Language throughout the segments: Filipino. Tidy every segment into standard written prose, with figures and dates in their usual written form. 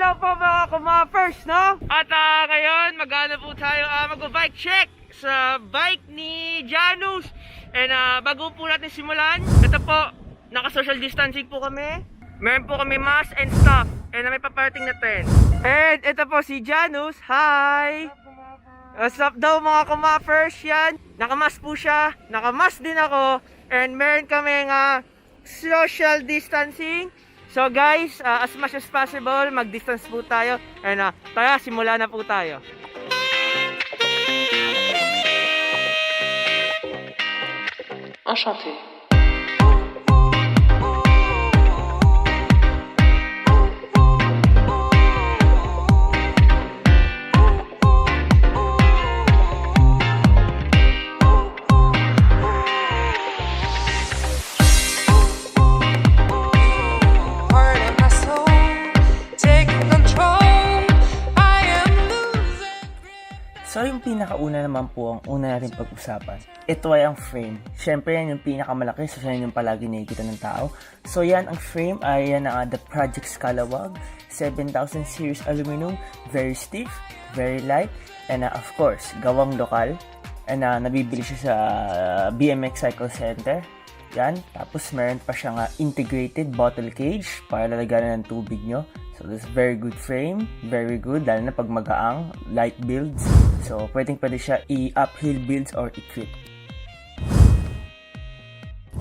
hello po mga KaMuffers, no? At ngayon, mag-ano po tayo, mag-bike check sa bike ni Janus. And bago po natin simulan, ito po, naka-social distancing po kami. Meron po kami mask and stuff. And may paparating na 10. And ito po si Janus, hi! What's up daw mga KaMuffers, yan. Nakamask po siya, nakamask din ako. And meron kami social distancing. So guys, as much as possible, mag-distance po tayo. And tara, simula na po tayo. Enchanté. So yung pinakauna naman po ang una natin pag-usapan. Ito ay ang frame. Siyempre yan yung pinakamalaki, so yan yung palagi nakikita ng tao. So yan ang frame ay yan the Project Scalawag 7000 series aluminum, very stiff, very light, and of course, gawang lokal. And nabibili siya sa BMX Cycle Center. Yan, tapos meron pa siyang integrated bottle cage para lalagyan ng tubig nyo. So this very good frame, very good, lalo na pag magaang, light builds. So pwede siya i-uphill builds or i-crit.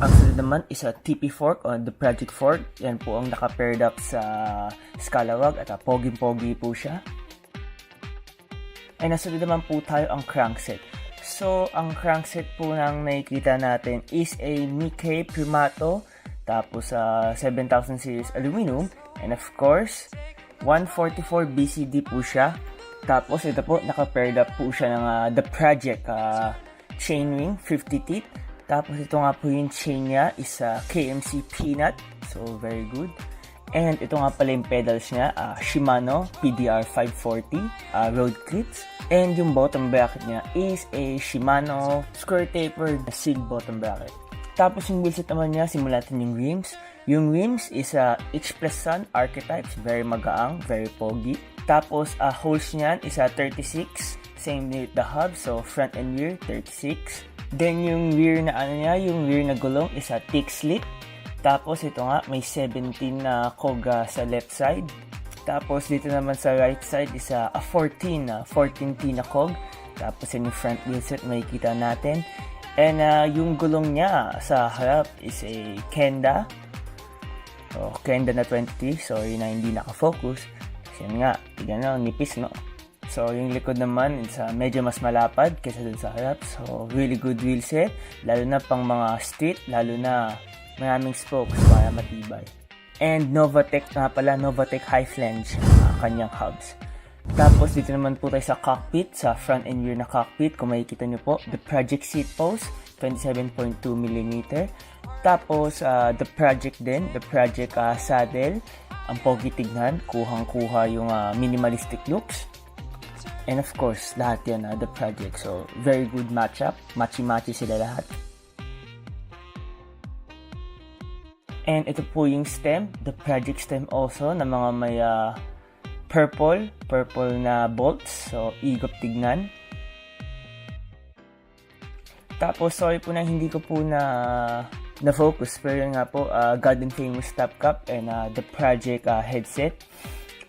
Ang sunod naman is a TP fork on the Project fork. Yan po ang naka-paired up sa Scalawag at pogi-pogi po siya. And nasunod naman po tayo ang crankset. So ang crankset po nang nakikita natin is a Nikkei Primato, tapos 7000 series aluminum, and of course 144 BCD po siya. Tapos ito po, naka-paired up po siya ng the Project chainring 50 teeth. Tapos ito nga po yung chain niya is KMC Peanut, so very good. And ito nga pala yung pedals niya, Shimano PDR 540 road clips. And yung bottom bracket niya is a Shimano square tapered SIG bottom bracket. Tapos yung wheelset naman niya, simulan natin yung rims. Yung rims is H plus Sun archetypes, very magaang, very pogi. Tapos holes niyan is 36, same with the hub, so front and rear 36. Then yung rear na yung rear na gulong is thick slit. Tapos ito nga, may 17 na cog sa left side. Tapos dito naman sa right side is a 14T na cog. Tapos yung front wheelset makikita natin. And yung gulong niya sa harap is a Kenda. So, Kenda na 20, so yun na hindi nakafocus. Kasi yan nga, tignan na, nipis no. So yung likod naman is medyo mas malapad kaysa dun sa harap. So really good wheelset, lalo na pang mga street, lalo na maraming spokes para matibay. And Novatec nga pala, Novatec high flange kanyang hubs. Tapos dito naman po tayo sa cockpit, sa front and rear na cockpit. Kung makikita nyo po, the Project seat post 27.2mm. Tapos the Project din, the Project saddle. Ang pogi tignan, kuhang-kuha yung minimalistic looks. And of course, lahat yan the Project. So very good matchup, matchy-matchy sila lahat. And ito po yung stem, the Project stem also, na mga may purple na bolts. So, igop tignan. Tapos, sorry po na hindi ko po na-focus. Pero yun nga po, God and Famous Top Cup and the Project headset.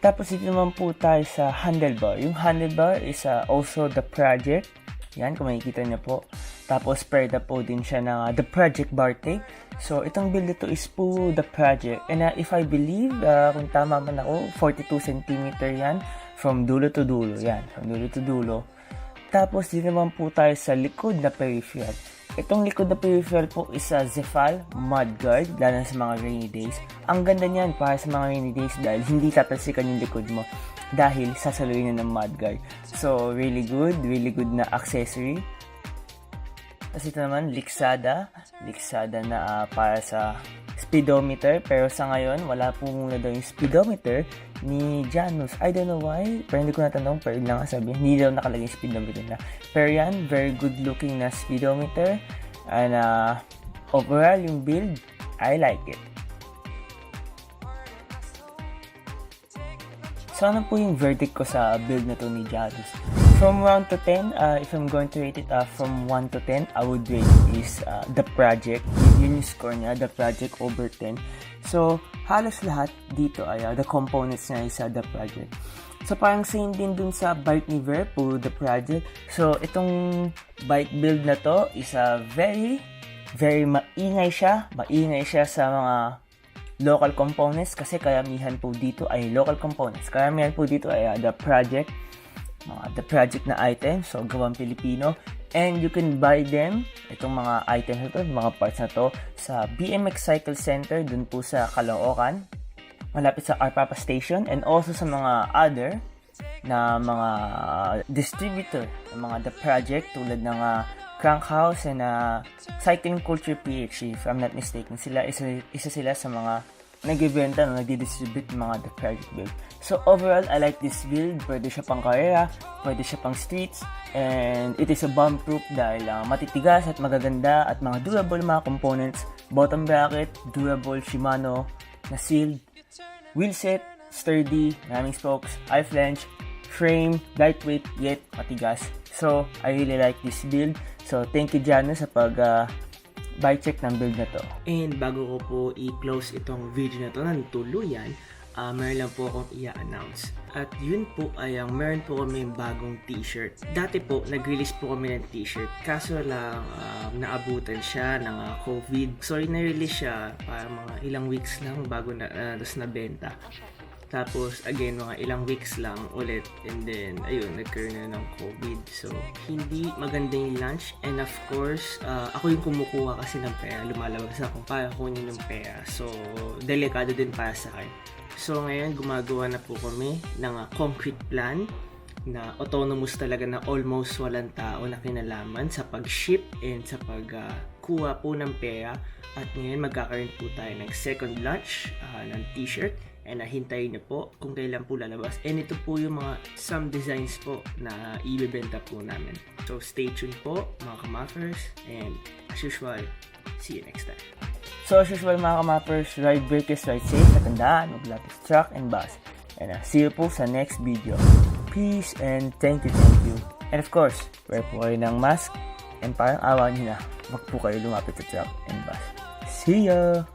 Tapos, dito naman po tayo sa handlebar. Yung handlebar is also the Project. Yan, kung makikita niyo po. Tapos, paired up po din siya ng the Project bar tape. So, itong build ito is po the Project. And if I believe, kung tama man ako, 42 cm yan. From dulo to dulo. Yan, from dulo to dulo. Tapos, dito naman po tayo sa likod na peripheral. Itong likod na peripheral po is Zefal mudguard, lalo sa mga rainy days. Ang ganda niyan para sa mga rainy days dahil hindi tatalsikan yung likod mo. Dahil sasaluin na ng mudguard. So, really good na accessory. Tapos ito naman, Liksada na para sa speedometer. Pero sa ngayon, wala po muna daw yung speedometer ni Janus. I don't know why, pero hindi ko natanong, pero lang sabi, hindi daw nakalagay yung speedometer na. Pero yan, very good looking na speedometer. And overall, yung build, I like it. So ano po yung verdict ko sa build na to ni Janus? From 1 to 10, if I'm going to rate it from 1 to 10, I would rate is the project. Yun yung score niya, the project over 10. So, halos lahat dito ay the components niya is the project. So, parang same din dun sa bike ni Ver, puro the project. So, itong bike build na to is very maingay siya. Maingay siya sa mga local components kasi karamihan po dito ay local components. Karamihan po dito ay the project na items, so gawang Pilipino, and you can buy them, itong mga items na to, mga parts na to, sa BMX Cycle Center, dun po sa Caloocan, malapit sa Arpapa Station, and also sa mga other na mga distributor ng mga the project tulad ng Crank House and Cycling Culture PH, if I'm not mistaken. Sila isa sila sa mga nagbibenta na nagdi-distribute ng mga the project build. So overall, I like this build. Pwede siya pang karera, pwede siya pang streets, and it is a bomb-proof dahil matitigas at magaganda at mga durable mga components. Bottom bracket, durable Shimano na sealed, wheel set, sturdy, maraming spokes, high flange, frame, lightweight yet matigas. So I really like this build. So thank you Janus sa bike check ng build na to. And bago ko po i-close itong video na to ng tuluyan, meron lang po akong i-announce. At yun po ay meron po kami bagong t-shirt. Dati po, nag-release po kami ng t-shirt. Kaso lang, naabutan siya ng COVID. So, na-release siya para mga ilang weeks lang bago tapos nabenta. Tapos, again, mga ilang weeks lang ulit. And then, ayun, nagkaroon na ng COVID. So, hindi maganda yung launch. And of course, ako yung kumukuha kasi ng pera. Lumalabas ako para kunin yung pera. So, delikado din para sa akin. So, ngayon, gumagawa na po kami ng concrete plan na autonomous talaga na almost walang tao na kinalaman sa pag-ship and sa pagkuha po ng pera. At ngayon, magkakaroon po tayo ng second launch ng t-shirt. And hintayin niyo po kung kailan po lalabas. And ito po yung mga some designs po na ibebenta po namin. So stay tuned po mga KaMuffers. And as usual, see you next time. So as usual mga KaMuffers, ride breakers, ride safe. Katandaan, maglapis truck and bus. And see you po sa next video. Peace and thank you. And of course, wear po kayo ng mask. And parang awa nyo na, wag po kayo lumapit sa truck and bus. See ya!